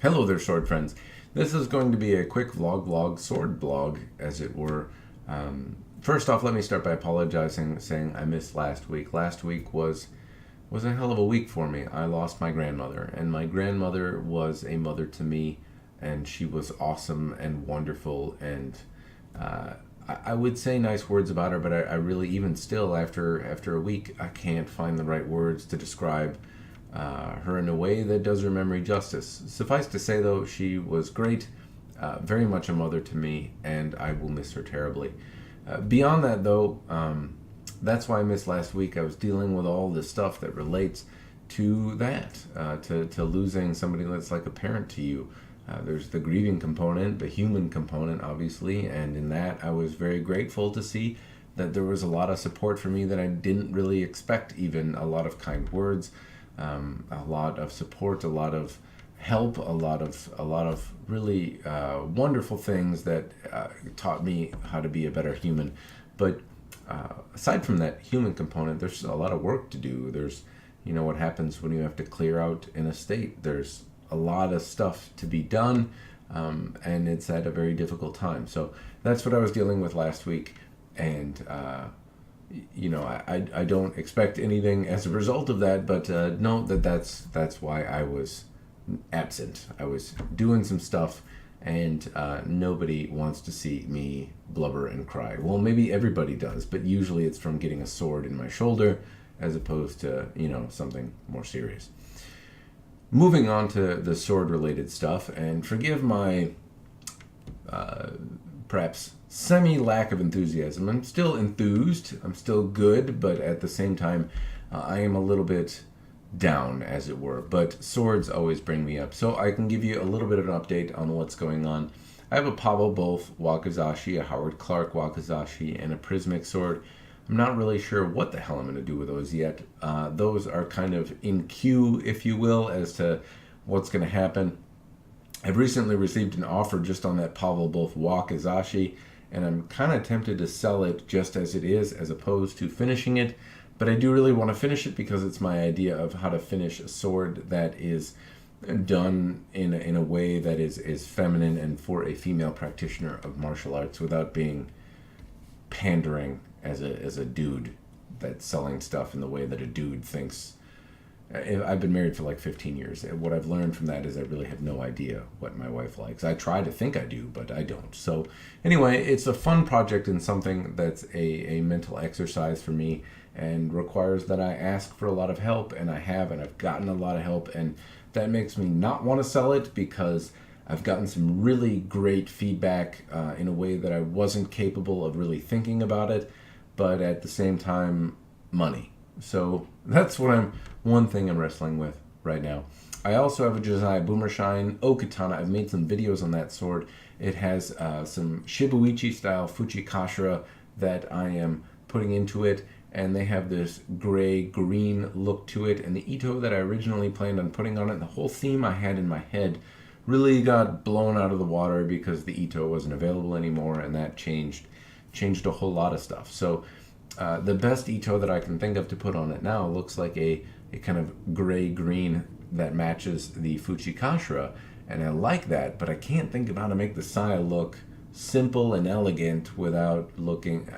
Hello there, sword friends. This is going to be a quick sword blog, as it were. First off, let me start by apologizing, saying I missed last week. Last week was a hell of a week for me. I lost my grandmother, and my grandmother was a mother to me, and she was awesome and wonderful, and I would say nice words about her, but I really, even still, after a week, I can't find the right words to describe her in a way that does her memory justice. Suffice to say, though, she was great, very much a mother to me, and I will miss her terribly. Beyond that, though, that's why I missed last week. I was dealing with all the stuff that relates to that, to losing somebody that's like a parent to you. There's the grieving component, the human component, obviously, and in that I was very grateful to see that there was a lot of support for me that I didn't really expect, even a lot of kind words, a lot of support, a lot of help, a lot of really wonderful things that taught me how to be a better human. But aside from that human component, there's a lot of work to do. There's, what happens when you have to clear out an estate. There's a lot of stuff to be done, and it's at a very difficult time. So that's what I was dealing with last week, and I don't expect anything as a result of that, but know that that's why I was absent. I was doing some stuff, and nobody wants to see me blubber and cry. Well, maybe everybody does, but usually it's from getting a sword in my shoulder as opposed to, something more serious. Moving on to the sword-related stuff, and forgive my perhaps semi-lack of enthusiasm. I'm still enthused, I'm still good, but at the same time, I am a little bit down, as it were. But swords always bring me up. So I can give you a little bit of an update on what's going on. I have a Pavel Bolf Wakizashi, a Howard Clark Wakizashi, and a Prismic sword. I'm not really sure what the hell I'm going to do with those yet. Those are kind of in queue, if you will, as to what's going to happen. I've recently received an offer just on that Pavel Bolf Wakizashi, and I'm kind of tempted to sell it just as it is, as opposed to finishing it. But I do really want to finish it because it's my idea of how to finish a sword that is done in a way that is feminine and for a female practitioner of martial arts without being pandering as a dude that's selling stuff in the way that a dude thinks. I've been married for like 15 years. What I've learned from that is I really have no idea what my wife likes. I try to think I do, but I don't. So anyway, it's a fun project and something that's a mental exercise for me and requires that I ask for a lot of help, and I've gotten a lot of help, and that makes me not want to sell it because I've gotten some really great feedback in a way that I wasn't capable of really thinking about it, but at the same time, money. So that's one thing I'm wrestling with right now. I also have a Josiah Boomershine O-Katana. I've made some videos on that sword. It has some Shibuichi style Fuchikashira that I am putting into it, and they have this gray-green look to it, and the Ito that I originally planned on putting on it, the whole theme I had in my head really got blown out of the water because the Ito wasn't available anymore, and that changed a whole lot of stuff. So the best Ito that I can think of to put on it now looks like a kind of gray-green that matches the Fuchikashira, and I like that, but I can't think of how to make the Saya look simple and elegant without looking...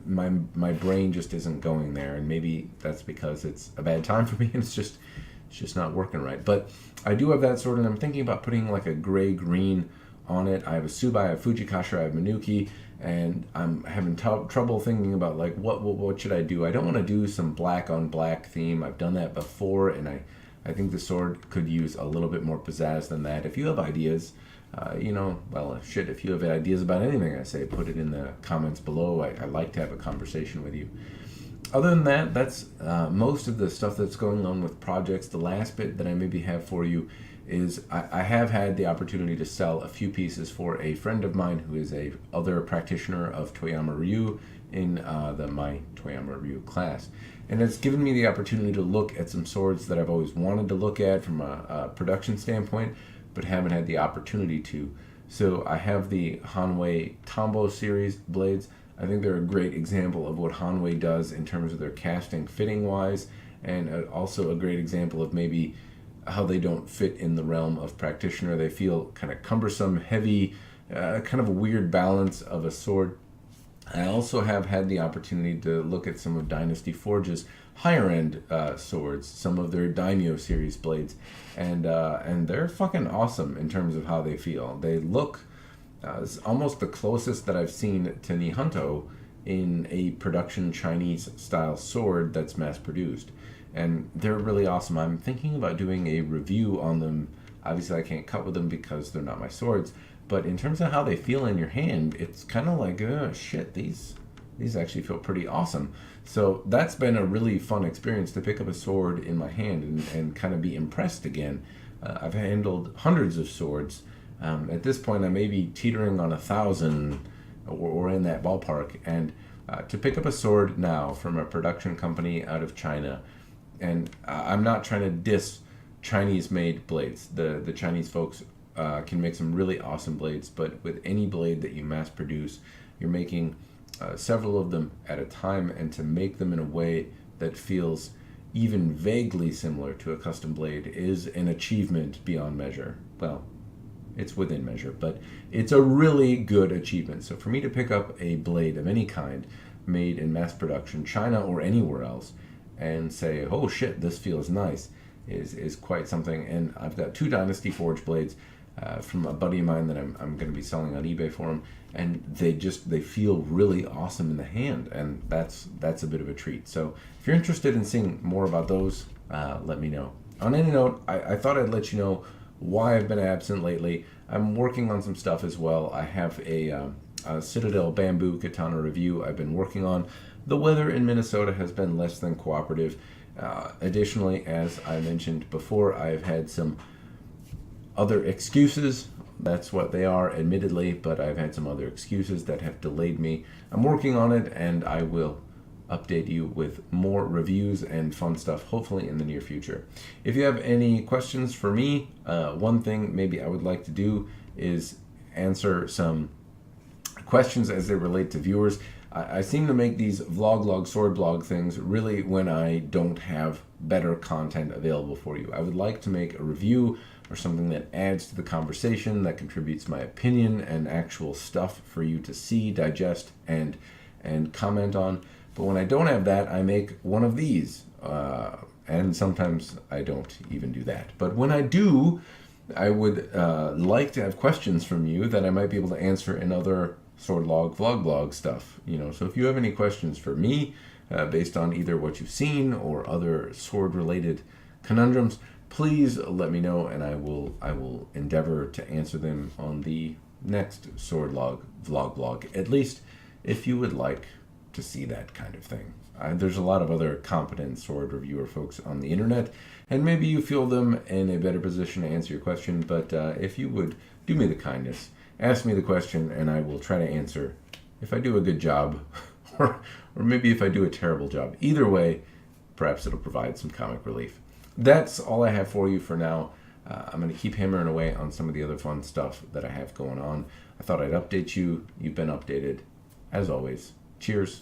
my brain just isn't going there, and maybe that's because it's a bad time for me and it's just not working right. But I do have that sword, and I'm thinking about putting like a gray-green on it. I have a Subai, I have Fuchikashira, I have Minuki, and I'm having trouble thinking about like what should I do. I don't want to do some black on black theme. I've done that before, and I think the sword could use a little bit more pizzazz than that. If you have ideas, if you have ideas about anything I say, put it in the comments below. I like to have a conversation with you. Other than that, that's most of the stuff that's going on with projects. The last bit that I maybe have for you is I have had the opportunity to sell a few pieces for a friend of mine who is a other practitioner of Toyama Ryu in my Toyama Ryu class. And it's given me the opportunity to look at some swords that I've always wanted to look at from a production standpoint, but haven't had the opportunity to. So I have the Hanwei Tombo series blades. I think they're a great example of what Hanwei does in terms of their casting fitting wise, and also a great example of maybe how they don't fit in the realm of practitioner. They feel kind of cumbersome, heavy, kind of a weird balance of a sword. I also have had the opportunity to look at some of Dynasty Forge's higher end swords, some of their Daimyo series blades, and they're fucking awesome in terms of how they feel. They look almost the closest that I've seen to Nihonto in a production Chinese style sword that's mass produced, and they're really awesome. I'm thinking about doing a review on them. Obviously, I can't cut with them because they're not my swords. But in terms of how they feel in your hand, it's kind of like, oh, shit, these actually feel pretty awesome. So that's been a really fun experience to pick up a sword in my hand and kind of be impressed again. I've handled hundreds of swords. At this point, I may be teetering on 1,000 or in that ballpark. And to pick up a sword now from a production company out of China, and I'm not trying to diss Chinese-made blades. The Chinese folks can make some really awesome blades, but with any blade that you mass produce, you're making several of them at a time, and to make them in a way that feels even vaguely similar to a custom blade is an achievement beyond measure. Well, it's within measure, but it's a really good achievement. So for me to pick up a blade of any kind made in mass production, China or anywhere else, and say, oh shit, this feels nice, is quite something. And I've got 2 Dynasty Forge blades from a buddy of mine that I'm going to be selling on eBay for him, and they feel really awesome in the hand, and that's a bit of a treat. So if you're interested in seeing more about those, let me know. On any note, I thought I'd let you know why I've been absent lately. I'm working on some stuff as well. I have a Citadel Bamboo Katana review I've been working on. The weather in Minnesota has been less than cooperative. Additionally, as I mentioned before, I've had some other excuses. That's what they are, admittedly, but I've had some other excuses that have delayed me. I'm working on it, and I will update you with more reviews and fun stuff, hopefully in the near future. If you have any questions for me, one thing maybe I would like to do is answer some questions as they relate to viewers. I seem to make these vlog, sword blog things really when I don't have better content available for you. I would like to make a review or something that adds to the conversation, that contributes my opinion and actual stuff for you to see, digest, and comment on. But when I don't have that, I make one of these. And sometimes I don't even do that. But when I do, I would like to have questions from you that I might be able to answer in other sword log, vlog blog stuff. So if you have any questions for me, based on either what you've seen or other sword related conundrums, please let me know, and I will endeavor to answer them on the next sword log vlog blog, at least if you would like to see that kind of thing. There's a lot of other competent sword reviewer folks on the internet, and maybe you feel them in a better position to answer your question, but if you would do me the kindness, ask me the question, and I will try to answer if I do a good job, or maybe if I do a terrible job. Either way, perhaps it'll provide some comic relief. That's all I have for you for now. I'm going to keep hammering away on some of the other fun stuff that I have going on. I thought I'd update you. You've been updated. As always, cheers,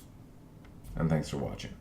and thanks for watching.